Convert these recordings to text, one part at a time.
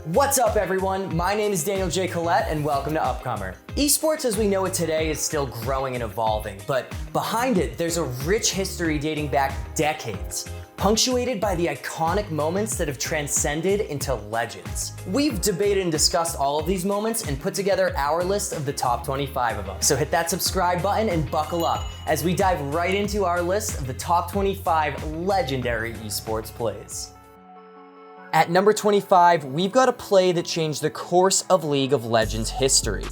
What's up everyone? My name is Daniel J. Collette and welcome to Upcomer. Esports as we know it today is still growing and evolving, but behind it there's a rich history dating back decades, punctuated by the iconic moments that have transcended into legends. We've debated and discussed all of these moments and put together our list of the top 25 of them. So hit that subscribe button and buckle up as we dive right into our list of the top 25 legendary esports plays. At number 25, we've got a play that changed the course of League of Legends history.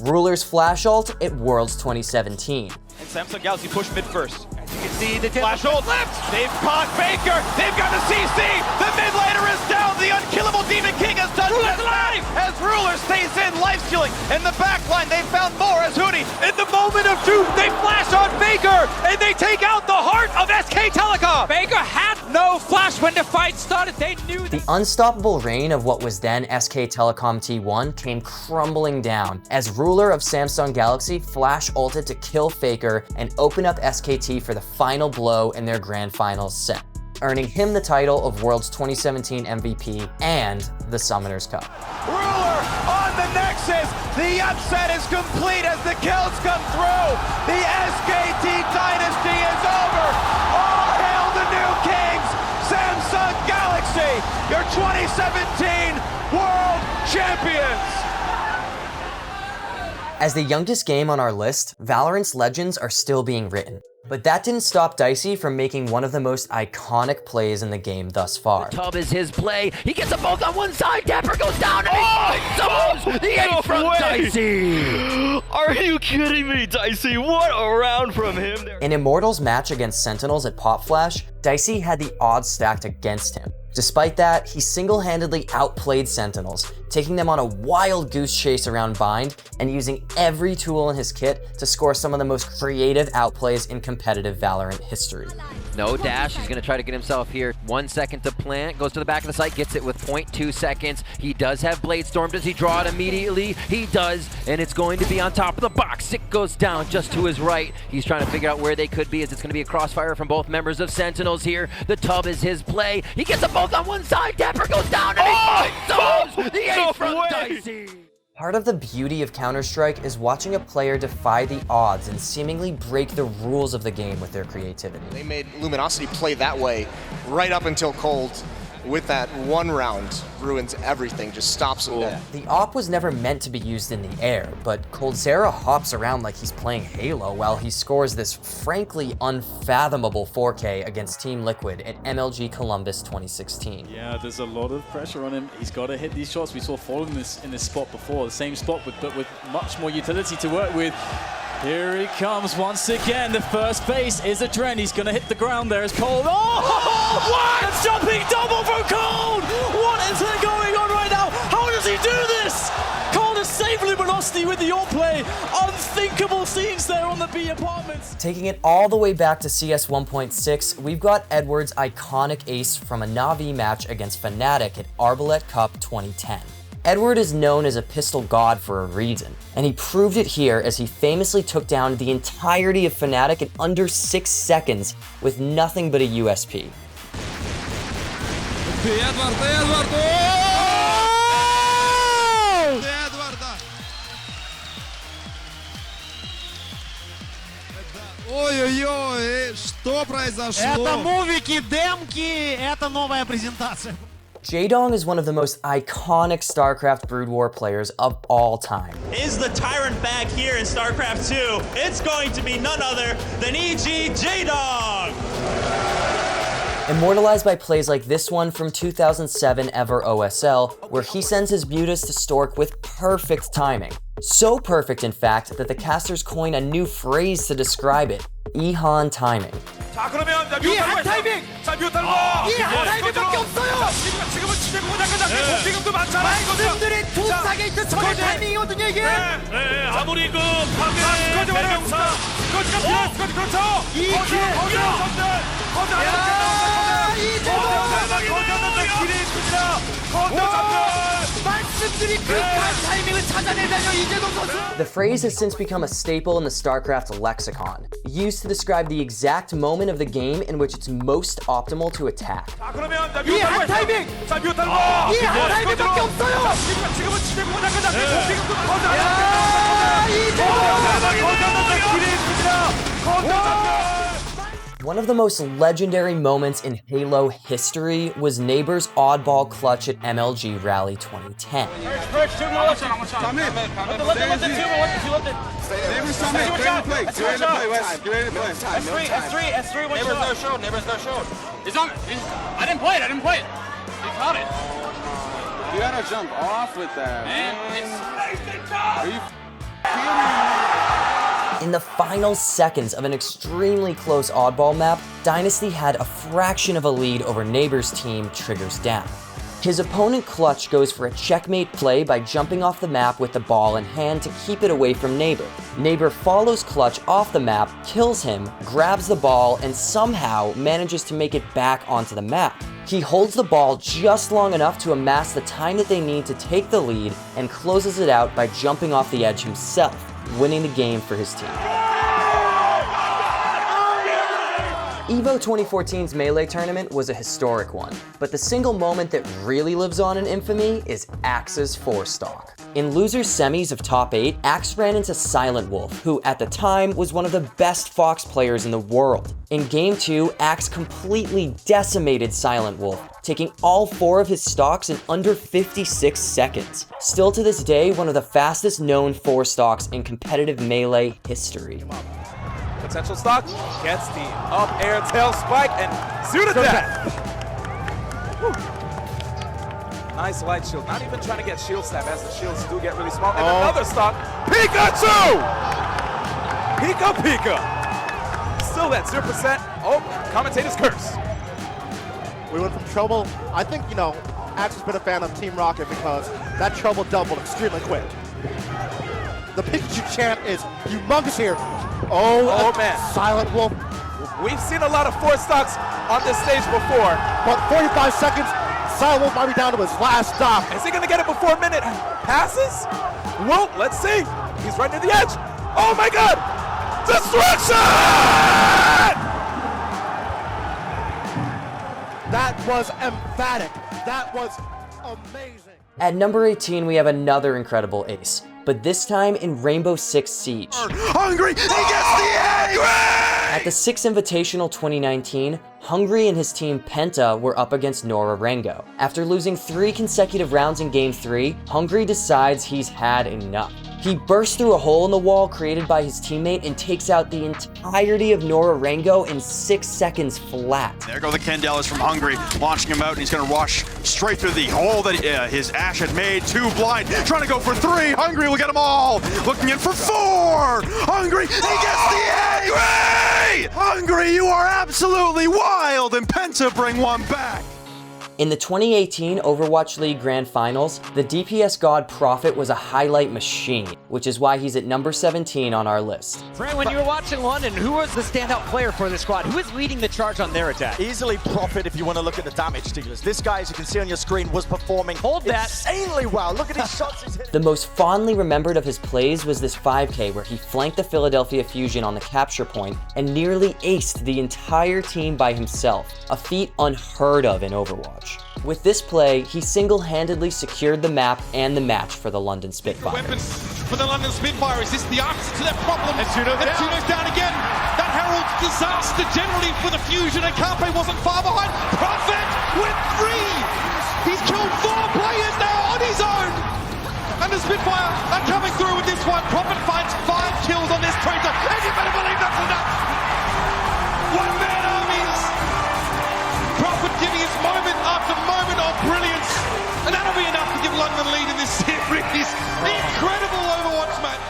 Ruler's Flash Ult at Worlds 2017. And Samsung Galaxy push mid first. As you can see, the Flash Ult left! They've caught Faker! They've got the CC! The mid laner is down! The unkillable Demon King has done his life! As Ruler stays in, life stealing. In the back line, they found more as Hootie, in the moment of truth, they flash on Faker! And they take out the heart of SK Telecom! Faker had no flash when the fight started. They knew the unstoppable reign of what was then SK Telecom T1 came crumbling down as Ruler of Samsung Galaxy flash ulted to kill Faker and open up SKT for the final blow in their grand finals set, earning him the title of World's 2017 MVP and the Summoners Cup. Ruler on the Nexus! The upset is complete as the kills come through! The SKT dynasty is over! All hail the new kings! Samsung Galaxy, your 2017 World Champions! As the youngest game on our list, Valorant's legends are still being written. But that didn't stop Dicey from making one of the most iconic plays in the game thus far. The tub is his play. He gets them both on one side. Dapper goes down and the ace from Dicey. Are you kidding me, Dicey? What a round from him there. In Immortals match against Sentinels at Pop Flash, Dicey had the odds stacked against him. Despite that, he single-handedly outplayed Sentinels, taking them on a wild goose chase around Bind and using every tool in his kit to score some of the most creative outplays in competitive Valorant history. No dash, he's gonna try to get himself here. 1 second to plant, goes to the back of the site, gets it with 0.2 seconds. He does have Blade Storm, does he draw it immediately? He does, and it's going to be on top of the box. It goes down just to his right. He's trying to figure out where they could be as it's gonna be a crossfire from both members of Sentinels here. The tub is his play. He gets them both on one side, Dapper goes down and he finds the ace from Dicey. Part of the beauty of Counter-Strike is watching a player defy the odds and seemingly break the rules of the game with their creativity. They made Luminosity play that way right up until Cold. With that one round, ruins everything, just stops them dead. The AWP was never meant to be used in the air, but coldzera hops around like he's playing Halo while he scores this frankly unfathomable 4K against Team Liquid at MLG Columbus 2016. Yeah, there's a lot of pressure on him. He's got to hit these shots. We saw Falling in this spot before, the same spot, but with much more utility to work with. Here he comes once again. The first base is a Dren. He's going to hit the ground there as Cold. Oh, what? A jumping double from Cold! What is going on right now? How does he do this? Cold is saving Luminosity with the AWP play. Unthinkable scenes there on the B apartments. Taking it all the way back to CS 1.6, we've got Edward's iconic ace from a Na'Vi match against Fnatic at Arbalest Cup 2010. Edward is known as a pistol god for a reason, and he proved it here as he famously took down the entirety of Fnatic in under 6 seconds with nothing but a USP. Ой-ой-ой, что произошло? Это мувики, демки, это новая презентация. Jaedong is one of the most iconic StarCraft Brood War players of all time. Is the Tyrant back here in StarCraft 2? It's going to be none other than EG Jaedong! Immortalized by plays like this one from 2007 Ever OSL, where he sends his Mutas to Stork with perfect timing. So perfect, in fact, that the casters coin a new phrase to describe it, Ihan timing. 자, 그러면 이한 타이밍! 자, 뮤탈로! 이한 타이밍밖에 없어요! 지금은 집에 고장까지 지금도 많잖아! 말씀드린 두 타겟 전의 타이밍이거든요, 이게! 네, 아무리 그 파괴의 대명사 스커지가 필요한 스커지, 그렇죠! 거저 하나 말씀드린 The phrase has since become a staple in the StarCraft lexicon, used to describe the exact moment of the game in which it's most optimal to attack. One of the most legendary moments in Halo history was Neighbor's oddball clutch at MLG Rally 2010. I didn't play it. He caught it. You gotta jump off with that. In the final seconds of an extremely close oddball map, Dynasty had a fraction of a lead over Neighbor's team triggers down. His opponent Clutch goes for a checkmate play by jumping off the map with the ball in hand to keep it away from Neighbor. Neighbor follows Clutch off the map, kills him, grabs the ball, and somehow manages to make it back onto the map. He holds the ball just long enough to amass the time that they need to take the lead and closes it out by jumping off the edge himself, winning the game for his team. Evo 2014's Melee tournament was a historic one, but the single moment that really lives on in infamy is Axe's 4-stock. In losers semis of top 8, Axe ran into Silent Wolf, who at the time was one of the best Fox players in the world. In Game 2, Axe completely decimated Silent Wolf, taking all 4 of his stocks in under 56 seconds. Still to this day, one of the fastest known 4-stocks in competitive Melee history. Potential stock, gets the up air tail spike and suited that. Nice light shield, not even trying to get shield snap as the shields do get really small. And another stock, Pikachu! Pika! Still at 0%. Oh, commentator's curse. We went from trouble. I think, Axe has been a fan of Team Rocket because that trouble doubled extremely quick. The Pikachu chant is humongous here. Oh man. Silent Wolf. We've seen a lot of 4-stocks on this stage before. But 45 seconds, Silent Wolf might be down to his last stock. Is he gonna get it before a minute passes? Well, let's see. He's right near the edge. Oh my god! Destruction! That was emphatic. That was amazing. At number 18, we have another incredible ace, but this time in Rainbow Six Siege. Hungry, he gets the angry! At the Six Invitational 2019, Hungry and his team Penta were up against Norarengo. After losing 3 consecutive rounds in Game 3, Hungry decides he's had enough. He bursts through a hole in the wall created by his teammate and takes out the entirety of Norarengo in 6 seconds flat. There go the Candelas from Hungry, launching him out, and he's going to rush straight through the hole that his Ashe had made. 2 blind, trying to go for 3. Hungry will get them all. Looking in for 4. Hungry, he gets the angry! Hungry, you are absolutely wild, and Penta bring one back. In the 2018 Overwatch League Grand Finals, the DPS god Prophet was a highlight machine, which is why he's at number 17 on our list. Fran, when you were watching London, who was the standout player for the squad? Who is leading the charge on their attack? Easily Prophet if you want to look at the damage dealers. This guy, as you can see on your screen, was performing insanely well. Look at his shots he's hitting. The most fondly remembered of his plays was this 5K where he flanked the Philadelphia Fusion on the capture point and nearly aced the entire team by himself, a feat unheard of in Overwatch. With this play, he single-handedly secured the map and the match for the London Spitfire. Weapons for the London Spitfire. Is this the answer to their problem? And Tuno's down again. That heralds disaster generally for the Fusion, and Carpe wasn't far behind. Prophet with 3. He's killed 4 players now on his own. And the Spitfire are coming through with this one. Prophet finds 5 kills on this traitor, and you better believe that's enough. One-man armies. Prophet giving us moment after moment of brilliance. And that'll be enough to give London lead in this series. Incredible Overwatch match.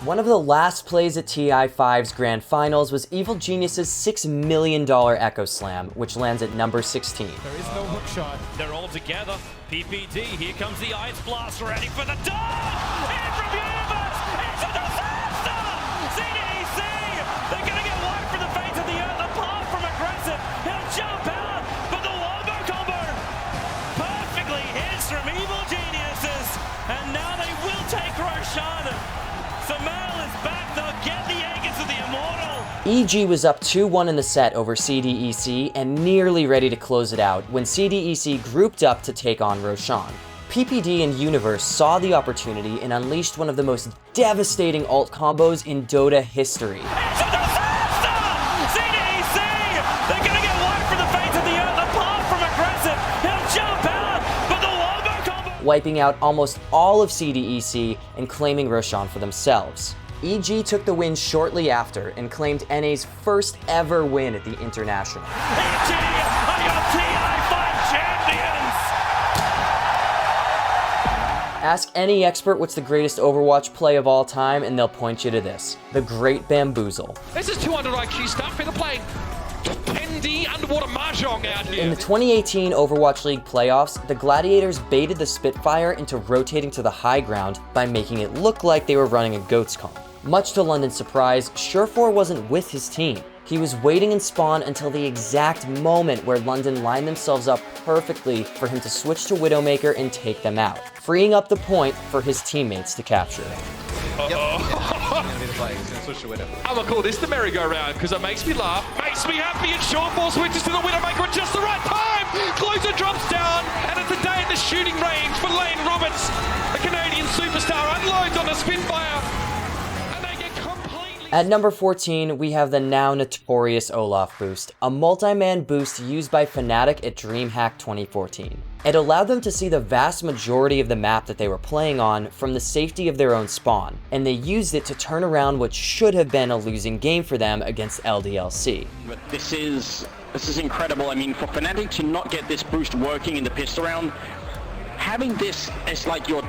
One of the last plays at TI5's Grand Finals was Evil Genius's $6 million Echo Slam, which lands at number 16. There is no hook shot. They're all together. PPD, here comes the Ice Blast, ready for the dodge! In from Universe! It's a disaster! CDEC! They're gonna get wiped from the face of the earth, apart from aggressive. He'll jump out, but the Wombo Combo perfectly hits from Evil Geniuses. EG was up 2-1 in the set over CDEC and nearly ready to close it out when CDEC grouped up to take on Roshan. PPD and Universe saw the opportunity and unleashed one of the most devastating ult combos in Dota history. It's a disaster! CDEC! They're gonna get wiped for the fate of the earth apart from aggressive. He'll jump out, but the Wombo Combo... Wiping out almost all of CDEC and claiming Roshan for themselves. EG took the win shortly after and claimed NA's first ever win at the International. EG are your TI5 champions! Ask any expert what's the greatest Overwatch play of all time and they'll point you to this, the Great Bamboozle. This is 200 IQ stuff. They're playing ND underwater mahjong out here. In the 2018 Overwatch League playoffs, the Gladiators baited the Spitfire into rotating to the high ground by making it look like they were running a goat's comb. Much to London's surprise, Surefour wasn't with his team. He was waiting in spawn until the exact moment where London lined themselves up perfectly for him to switch to Widowmaker and take them out, freeing up the point for his teammates to capture. I'm gonna call this the merry-go-round because it makes me laugh, makes me happy, and Surefour switches to the Widowmaker at just the right time. Closer drops down, and it's a day at the shooting range for Lane Roberts. The Canadian superstar unloads on the Spitfire. At number 14, we have the now notorious Olofboost, a multi-man boost used by Fnatic at DreamHack 2014. It allowed them to see the vast majority of the map that they were playing on from the safety of their own spawn, and they used it to turn around what should have been a losing game for them against LDLC. But this is incredible. I mean, for Fnatic to not get this boost working in the pistol round, having this as like your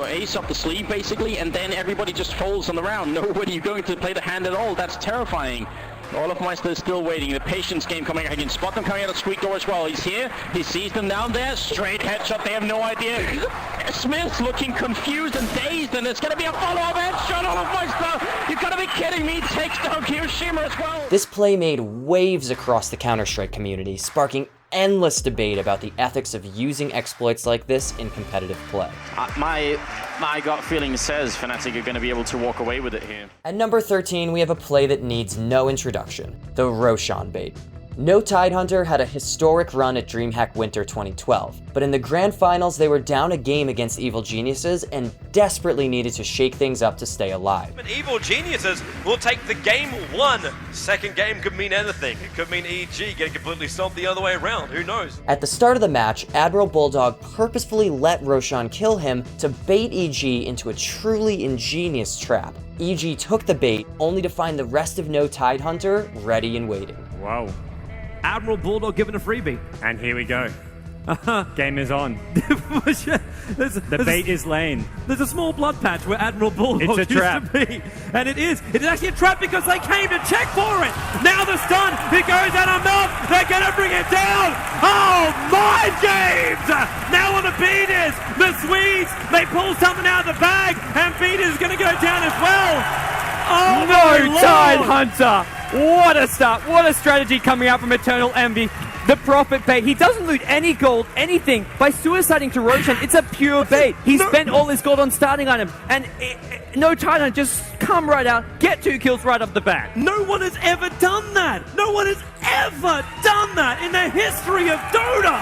ace up the sleeve basically, and then everybody just folds on the round. Nobody going to play the hand at all. That's terrifying. Olofmeister is still waiting. The patience game coming. I can spot them coming out of Squeak door as well. He's here. He sees them down there. Straight headshot. They have no idea. Smith's looking confused and dazed, and it's going to be a follow-up headshot. Olofmeister, you've got to be kidding me. Takes down Hiroshima as well. This play made waves across the Counter-Strike community, sparking endless debate about the ethics of using exploits like this in competitive play. My gut feeling says Fnatic are going to be able to walk away with it here. At number 13, we have a play that needs no introduction, the Roshan Bait. No Tidehunter had a historic run at DreamHack Winter 2012, but in the grand finals they were down a game against Evil Geniuses and desperately needed to shake things up to stay alive. But Evil Geniuses will take the game one. Second game could mean anything. It could mean EG getting completely stomped the other way around. Who knows? At the start of the match, Admiral Bulldog purposefully let Roshan kill him to bait EG into a truly ingenious trap. EG took the bait, only to find the rest of No Tidehunter ready and waiting. Wow. Admiral Bulldog given a freebie. And here we go. Game is on. The bait is laying. There's a small blood patch where Admiral Bulldog used to be. And it is. It is actually a trap because they came to check for it. Now the stun. It goes out of mouth. They're going to bring it down. Oh, my games. Now on the beaters. The Swedes. They pull something out of the bag. And beaters is going to go down as well. Oh, no Tidehunter. What a start. What a strategy coming out from Eternal Envy. The Prophet bait. He doesn't loot any gold, anything, by suiciding to Roshan. It's a pure bait. He spent all his gold on starting on him. And No Tidehunter just come right out, get 2 kills right off the bat. No one has ever done that. No one has ever done that in the history of Dota.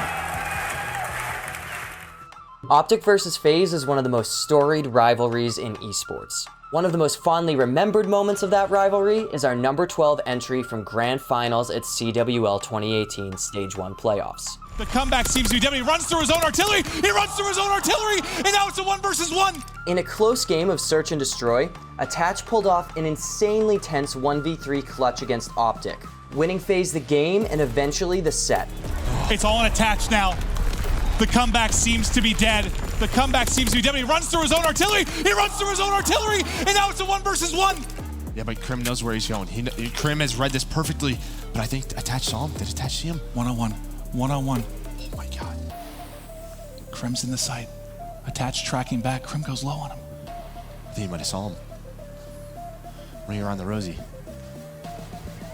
Optic vs. FaZe is one of the most storied rivalries in esports. One of the most fondly remembered moments of that rivalry is our number 12 entry from Grand Finals at CWL 2018 Stage 1 playoffs. The comeback seems to be dead. He runs through his own artillery. He runs through his own artillery, and now it's a 1 versus 1. In a close game of Search and Destroy, Attach pulled off an insanely tense 1v3 clutch against Optic, winning FaZe the game and eventually the set. It's all on Attach now. The comeback seems to be dead. The comeback seems to be dead. He runs through his own artillery. He runs through his own artillery, and now it's a 1 versus 1. Yeah, but Krim knows where he's going. Krim has read this perfectly, but I think Attach saw him. Did Attach see him? 1-on-1. 1-on-1. Oh my God. Krim's in the sight. Attach tracking back. Krim goes low on him. I think he might have saw him. Ring around the Rosie.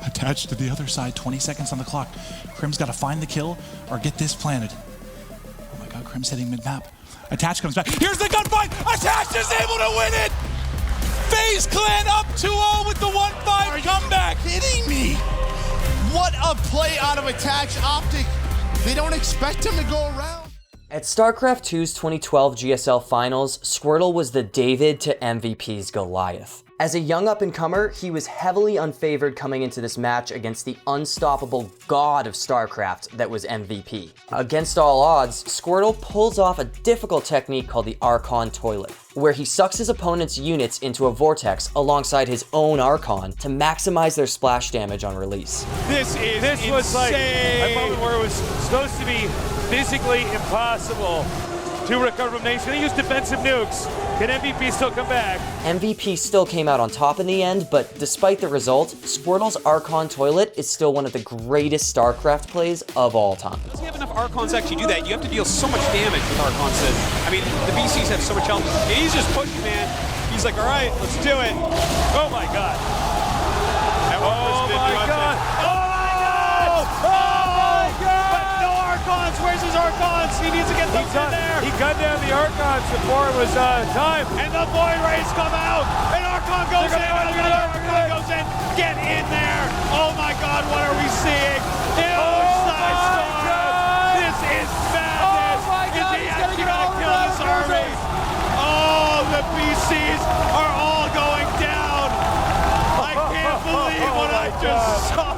Attach to the other side. 20 seconds on the clock. Krim's got to find the kill or get this planted. Oh my God, Krim's hitting mid-map. Attach comes back. Here's the gunfight. Attach is able to win it. FaZe Clan up 2-0 with the 1-5 comeback. Kidding me? What a play out of Attach Optic. They don't expect him to go around. At StarCraft 2's 2012 GSL Finals, Squirtle was the David to MVP's Goliath. As a young up-and-comer, he was heavily unfavored coming into this match against the unstoppable god of StarCraft that was MVP. Against all odds, Squirtle pulls off a difficult technique called the Archon toilet, where he sucks his opponent's units into a vortex alongside his own Archon to maximize their splash damage on release. This was like a moment where it was supposed to be physically impossible to recover from nation. He used defensive nukes. Can MVP still come back? MVP still came out on top in the end, but despite the result, Squirtle's Archon toilet is still one of the greatest StarCraft plays of all time. Does he have enough Archons to actually do that? You have to deal so much damage with Archons. I mean, the BCs have so much health. And he's just pushing, man. He's like, all right, let's do it. Oh my god. Oh my god. Where's his Archons? He needs to get those in there. He gunned down the Archons before it was time. And the Void Rays come out. And Archon goes in. Archon goes in. Get in there. Oh my god, what are we seeing? Side Star. This is madness. Oh my god, he's gonna kill this army. Oh, the BCs are all going down. I can't believe what I just saw.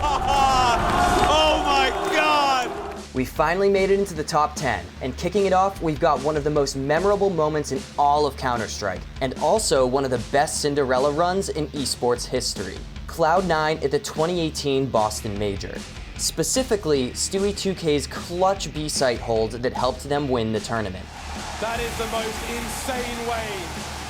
Oh my god. We finally made it into the top 10, and kicking it off, we've got one of the most memorable moments in all of Counter-Strike, and also one of the best Cinderella runs in esports history. Cloud9 at the 2018 Boston Major. Specifically, Stewie2K's clutch B-site hold that helped them win the tournament. That is the most insane way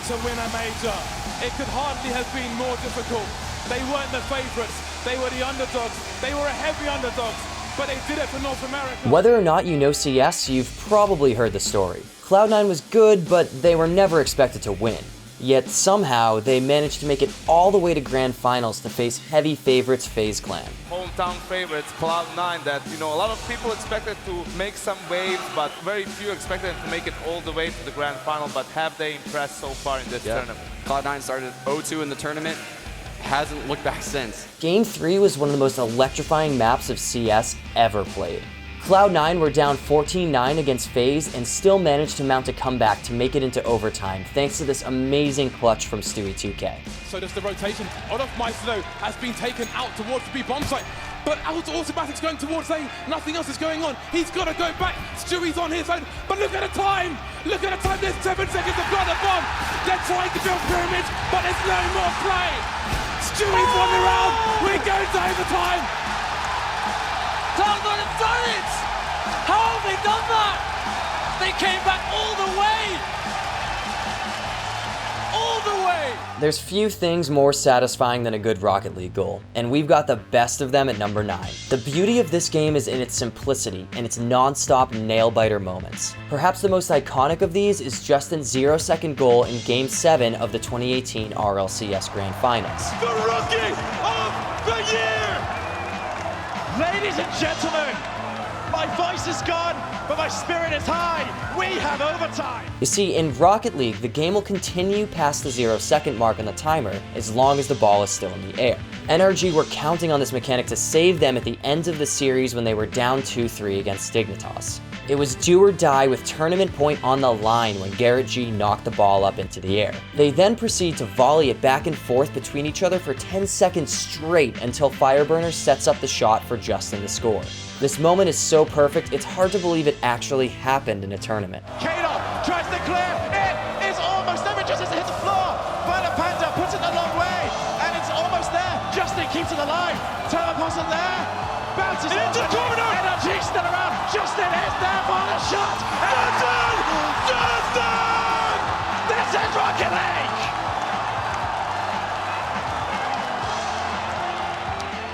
to win a major. It could hardly have been more difficult. They weren't the favorites, they were the underdogs, they were a heavy underdogs. But they did it for North America. Whether or not you know CS, you've probably heard the story. Cloud9 was good, but they were never expected to win. Yet somehow, they managed to make it all the way to Grand Finals to face heavy favorites FaZe Clan. Hometown favorites, Cloud9, that, a lot of people expected to make some waves, but very few expected to make it all the way to the Grand Final, but have they impressed so far in this tournament? Cloud9 started 0-2 in the tournament. Hasn't looked back since. Game 3 was one of the most electrifying maps of CS ever played. Cloud9 were down 14-9 against FaZe and still managed to mount a comeback to make it into overtime thanks to this amazing clutch from Stewie2K. So does the rotation. Olofboost though has been taken out towards the B bomb site. But out automatic's going towards A. Nothing else is going on. He's got to go back. Stewie's on his own. But look at the time. Look at the time. There's 7 seconds to blow the bomb. They're trying to build pyramids, but there's no more play. Stewie's won the round. We're going to overtime. Cloud9 have done it! How have they done that? They came back all the way! All the way! There's few things more satisfying than a good Rocket League goal, and we've got the best of them at number 9. The beauty of this game is in its simplicity and its non-stop nail-biter moments. Perhaps the most iconic of these is Justin's 0-second goal in Game 7 of the 2018 RLCS Grand Finals. The Rookie of the Year! Ladies and gentlemen, my voice is gone, but my spirit is high. We have overtime. You see, in Rocket League, the game will continue past the 0-second mark on the timer as long as the ball is still in the air. NRG were counting on this mechanic to save them at the end of the series when they were down 2-3 against Dignitas. It was do or die with tournament point on the line when Garrett G knocked the ball up into the air. They then proceed to volley it back and forth between each other for 10 seconds straight until Fireburner sets up the shot for Justin to score. This moment is so perfect, it's hard to believe it actually happened in a tournament. Kato tries to clear. It is almost there. It just has to hit the floor. Violet Panda puts it the long way, and it's almost there. Justin keeps it alive. Teleport's there. Bounces into the corner. Energy still around. Justin is there for the shot. Justin! This is Rocket League!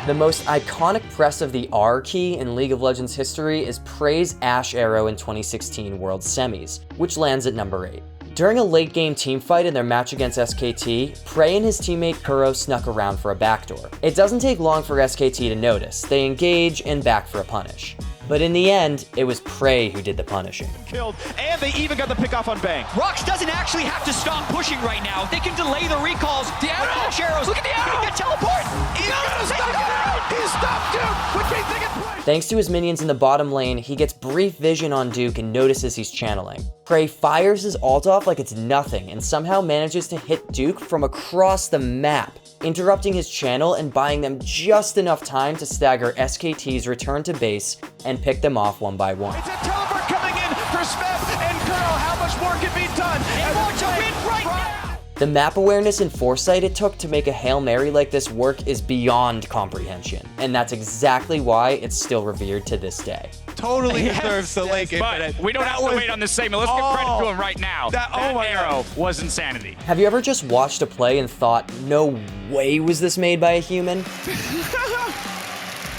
The most iconic press of the R key in League of Legends history is Prey's Ashe arrow in 2016 World Semis, which lands at number 8. During a late-game teamfight in their match against SKT, Prey and his teammate Kuro snuck around for a backdoor. It doesn't take long for SKT to notice. They engage and back for a punish. But in the end, it was Prey who did the punishing. Killed, and they even got the pick off on Bang. Rox doesn't actually have to stop pushing right now. They can delay the recalls. The flash arrows. Look at the arrow. He can teleport. He's gonna stop Duke. He stopped Duke. What do you think it plays? Thanks to his minions in the bottom lane, he gets brief vision on Duke and notices he's channeling. Prey fires his ult off like it's nothing and somehow manages to hit Duke from across the map, interrupting his channel and buying them just enough time to stagger SKT's return to base and pick them off one by one. It's a teleport coming in for Smep and Curl. How much more can be done? They want to win right now. The map awareness and foresight it took to make a Hail Mary like this work is beyond comprehension, and that's exactly why it's still revered to this day. Totally deserves the late game. But we don't have to wait on the same. Let's give credit to him right now. That arrow was insanity. Have you ever just watched a play and thought, no way was this made by a human?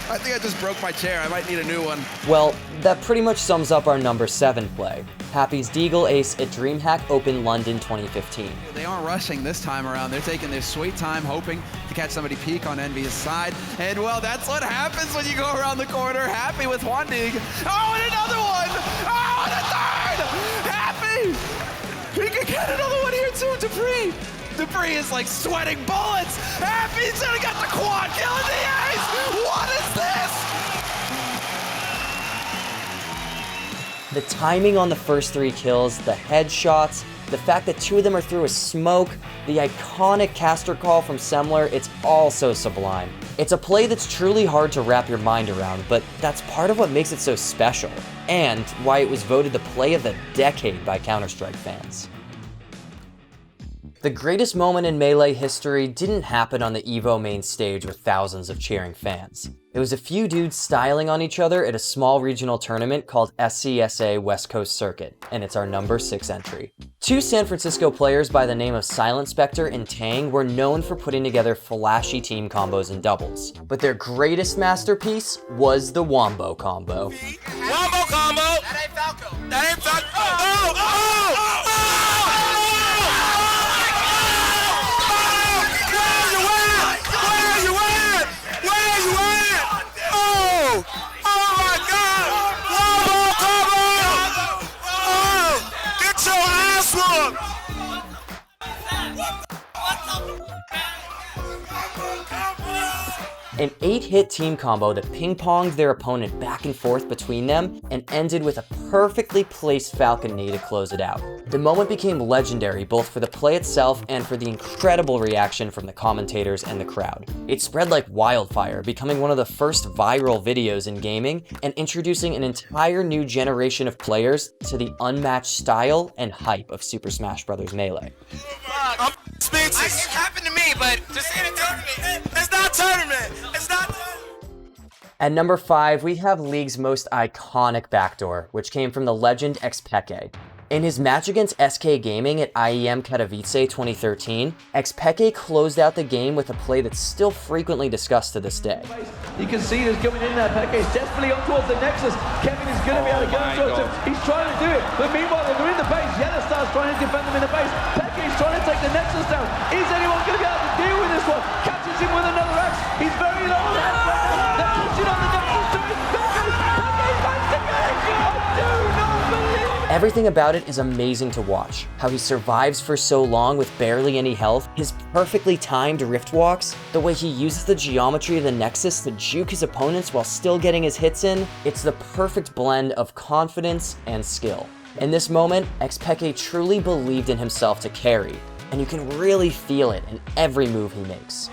I think I just broke my chair. I might need a new one. Well, that pretty much sums up our number 7 play. Happy's Deagle ace at DreamHack Open London 2015. They aren't rushing this time around. They're taking their sweet time, hoping to catch somebody peek on Envy's side. And well, that's what happens when you go around the corner. Happy with one dig. Oh, and another one! Oh, and a third! Happy! He can get another one here too, Dupree! Dupree is like sweating bullets! Happy's gonna get the quad, killing the ace! What is this? The timing on the first 3 kills, the headshots, the fact that 2 of them are through a smoke, the iconic caster call from Semler, it's all so sublime. It's a play that's truly hard to wrap your mind around, but that's part of what makes it so special, and why it was voted the play of the decade by Counter-Strike fans. The greatest moment in Melee history didn't happen on the Evo main stage with thousands of cheering fans. It was a few dudes styling on each other at a small regional tournament called SCSA West Coast Circuit, and it's our number 6 entry. 2 San Francisco players by the name of Silent Spectre and Tang were known for putting together flashy team combos and doubles, but their greatest masterpiece was the Wombo Combo. Wombo Combo! That ain't Falco! That ain't Falco! Oh! Oh! An 8-hit team combo that ping-ponged their opponent back and forth between them and ended with a perfectly placed Falcon knee to close it out. The moment became legendary both for the play itself and for the incredible reaction from the commentators and the crowd. It spread like wildfire, becoming one of the first viral videos in gaming and introducing an entire new generation of players to the unmatched style and hype of Super Smash Bros. Melee. I'm speechless. It happened to me, but just in a tournament. It's not tournament. It's not. At number 5, we have League's most iconic backdoor, which came from the legend Xpeke. In his match against SK Gaming at IEM Katowice 2013, Xpeke closed out the game with a play that's still frequently discussed to this day. You can see there's coming in there. Peke is definitely up towards the Nexus. Kevin is going to be able to get up towards him. He's trying to do it, but meanwhile they're in the base. Yellow Star's trying to defend them in the base. Peke is trying to take the Nexus down. Is anyone going to be able to deal with this one? Catches him with another axe. He's very low. They're pushing on the Nexus to his Peke's back to back. I do not believe it. Everything about it is amazing to watch. How he survives for so long with barely any health, his perfectly timed rift walks, the way he uses the geometry of the Nexus to juke his opponents while still getting his hits in, it's the perfect blend of confidence and skill. In this moment, Xpeke truly believed in himself to carry, and you can really feel it in every move he makes.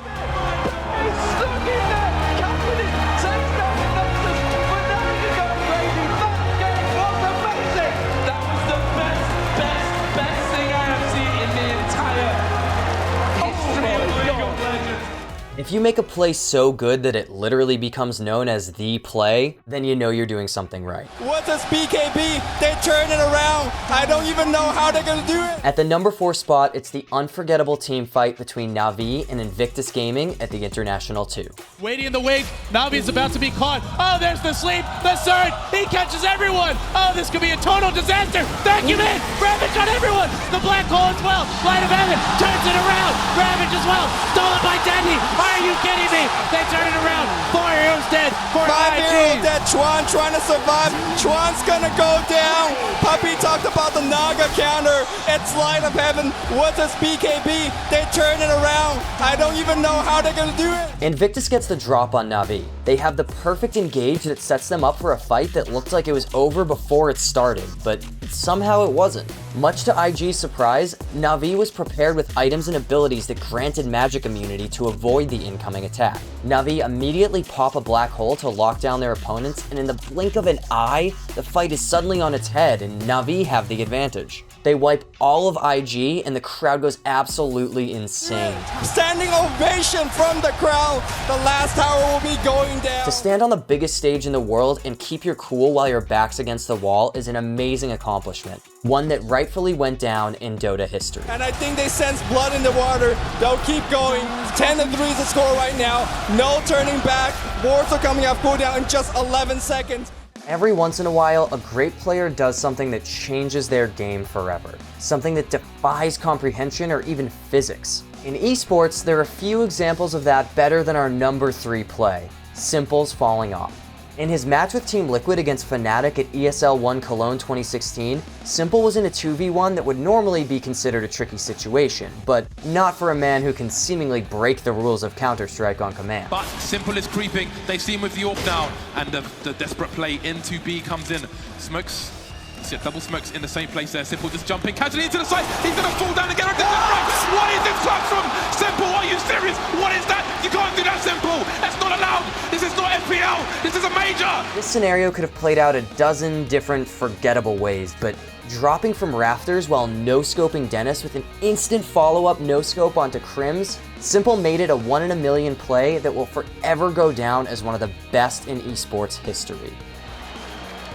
If you make a play so good that it literally becomes known as the play, then you know you're doing something right. What does BKB? They turn it around. I don't even know how they're gonna do it. At the number 4 spot, it's the unforgettable team fight between Na'Vi and Invictus Gaming at the International 2. Waiting in the wave, Na'Vi is about to be caught. Oh, there's the sleep, the surge, he catches everyone. Oh, this could be a total disaster. Vacuum in, Ravage on everyone. The black hole as well. Light of Heaven turns it around. Ravage as well, stolen by Deadly. Are you kidding me? They turn it around. 4 heroes dead. 5 heroes dead. Chuan trying to survive. Chuan's gonna go down. Puppy talked about the Naga counter. It's Light of Heaven. What's this BKB? They turn it around. I don't even know how they're gonna do it. Invictus gets the drop on Na'Vi. They have the perfect engage that sets them up for a fight that looked like it was over before it started, but somehow it wasn't. Much to IG's surprise, Na'Vi was prepared with items and abilities that granted magic immunity to avoid the incoming attack. Na'Vi immediately pop a black hole to lock down their opponents, and in the blink of an eye, the fight is suddenly on its head and Na'Vi have the advantage. They wipe all of IG and the crowd goes absolutely insane. Standing ovation from the crowd. The last tower will be going down. To stand on the biggest stage in the world and keep your cool while your back's against the wall is an amazing accomplishment. One that rightfully went down in Dota history. And I think they sense blood in the water. They'll keep going. 10-3 is the score right now. No turning back. Wards are coming off cooldown in just 11 seconds. Every once in a while, a great player does something that changes their game forever. Something that defies comprehension or even physics. In esports, there are few examples of that better than our number 3 play, Simple's Falling AWP. In his match with Team Liquid against Fnatic at ESL 1 Cologne 2016, Simple was in a 2v1 that would normally be considered a tricky situation, but not for a man who can seemingly break the rules of Counter-Strike on command. But Simple is creeping. They see him with the AWP now, and the desperate play into B comes in. Smokes. See double smokes in the same place there. Simple just jumping casually into the side. He's going to fall down again. What is this touch from Simple? Are you serious? What is that? You can't do that, Simple. That's not allowed. This is not FPL. This is a major. This scenario could have played out a dozen different forgettable ways, but dropping from rafters while no-scoping Dennis with an instant follow-up no-scope onto Crims, Simple made it a 1 in a million play that will forever go down as one of the best in esports history.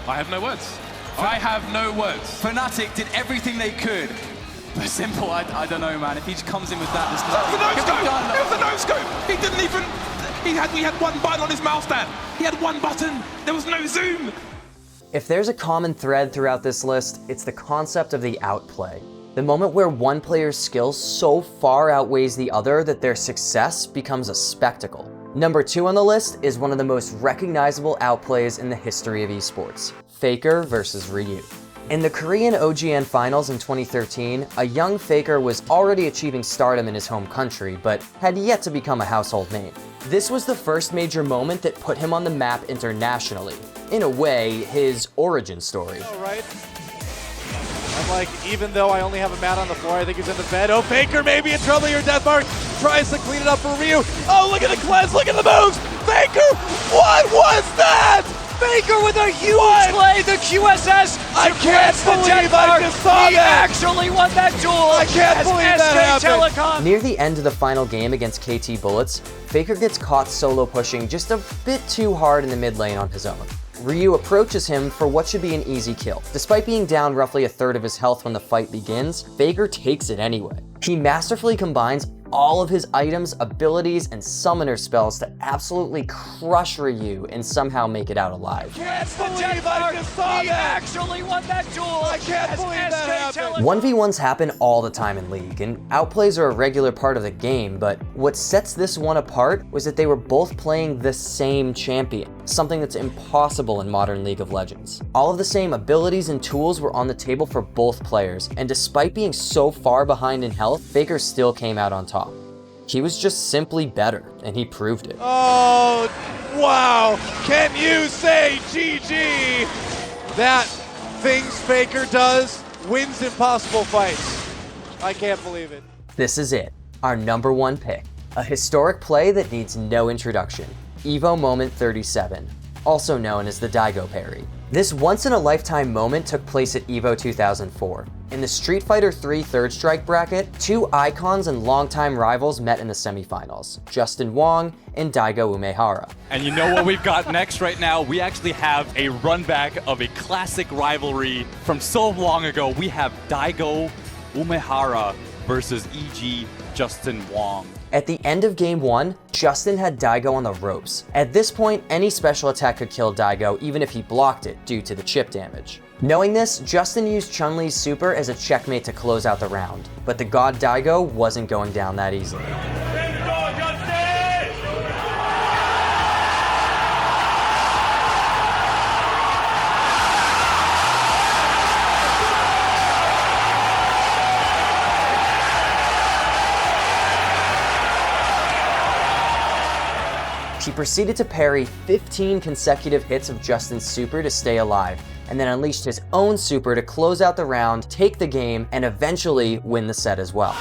I have no words. I have no words. Fnatic did everything they could. But Simple, I don't know, man. If he just comes in with that, there's It was a no-scope. He didn't even... He had one button on his mouse stand. He had one button. There was no zoom. If there's a common thread throughout this list, it's the concept of the outplay. The moment where one player's skill so far outweighs the other that their success becomes a spectacle. Number 2 on the list is one of the most recognizable outplays in the history of esports. Faker versus Ryu. In the Korean OGN finals in 2013, a young Faker was already achieving stardom in his home country, but had yet to become a household name. This was the first major moment that put him on the map internationally. In a way, his origin story. Oh, right. I'm like, even though I only have a mat on the floor, I think he's in the bed. Oh, Faker maybe in trouble here. Deathmark tries to clean it up for Ryu. Oh, look at the cleanse, look at the moves. Faker, what was that? Faker with a huge play, the QSS. I can't believe I just saw he that. actually won that duel. I can't believe that happened. Telecom. Near the end of the final game against KT Bullets, Faker gets caught solo pushing just a bit too hard in the mid lane on his own. Ryu approaches him for what should be an easy kill. Despite being down roughly a third of his health when the fight begins, Faker takes it anyway. He masterfully combines all of his items, abilities, and summoner spells to absolutely crush Ryu and somehow make it out alive. Can't believe I just saw he that. actually won that duel. I can't believe that happened. 1v1s happen all the time in League, and outplays are a regular part of the game, but what sets this one apart was that they were both playing the same champion, something that's impossible in modern League of Legends. All of the same abilities and tools were on the table for both players, and despite being so far behind in health, Faker still came out on top. He was just simply better, and he proved it. Oh, wow. Can you say GG? That things Faker does wins impossible fights. I can't believe it. This is it, our number 1 pick. A historic play that needs no introduction. Evo Moment 37, also known as the Daigo parry. This once-in-a-lifetime moment took place at Evo 2004. In the Street Fighter 3 Third Strike bracket, 2 icons and longtime rivals met in the semifinals, Justin Wong and Daigo Umehara. And you know what we've got next right now? We actually have a run back of a classic rivalry from so long ago. We have Daigo Umehara versus EG Justin Wong. At the end of game 1, Justin had Daigo on the ropes. At this point, any special attack could kill Daigo even if he blocked it due to the chip damage. Knowing this, Justin used Chun-Li's super as a checkmate to close out the round, but the god Daigo wasn't going down that easily. She proceeded to parry 15 consecutive hits of Justin's super to stay alive, and then unleashed his own super to close out the round, take the game, and eventually win the set as well.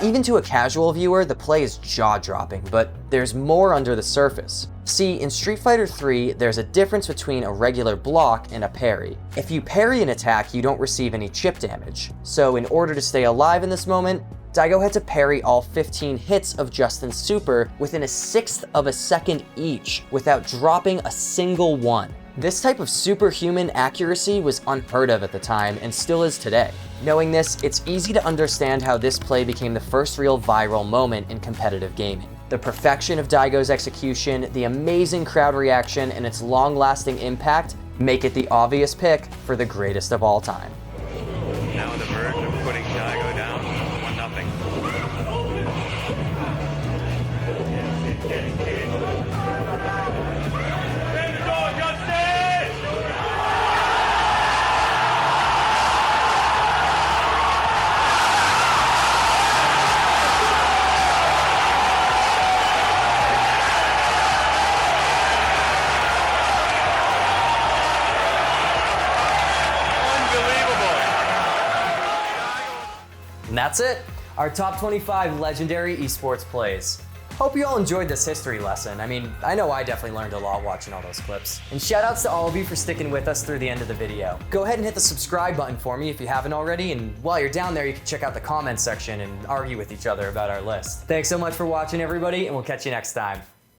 Even to a casual viewer, the play is jaw-dropping, but there's more under the surface. See, in Street Fighter 3, there's a difference between a regular block and a parry. If you parry an attack, you don't receive any chip damage. So in order to stay alive in this moment, Daigo had to parry all 15 hits of Justin's super within a 1/6 of a second each, without dropping a single one. This type of superhuman accuracy was unheard of at the time, and still is today. Knowing this, it's easy to understand how this play became the first real viral moment in competitive gaming. The perfection of Daigo's execution, the amazing crowd reaction, and its long-lasting impact make it the obvious pick for the greatest of all time. Now on the verge of putting Daigo down 1-0. And that's it, our top 25 legendary esports plays. Hope you all enjoyed this history lesson. I mean, I know I definitely learned a lot watching all those clips. And shout outs to all of you for sticking with us through the end of the video. Go ahead and hit the subscribe button for me if you haven't already, and while you're down there, you can check out the comments section and argue with each other about our list. Thanks so much for watching, everybody, and we'll catch you next time.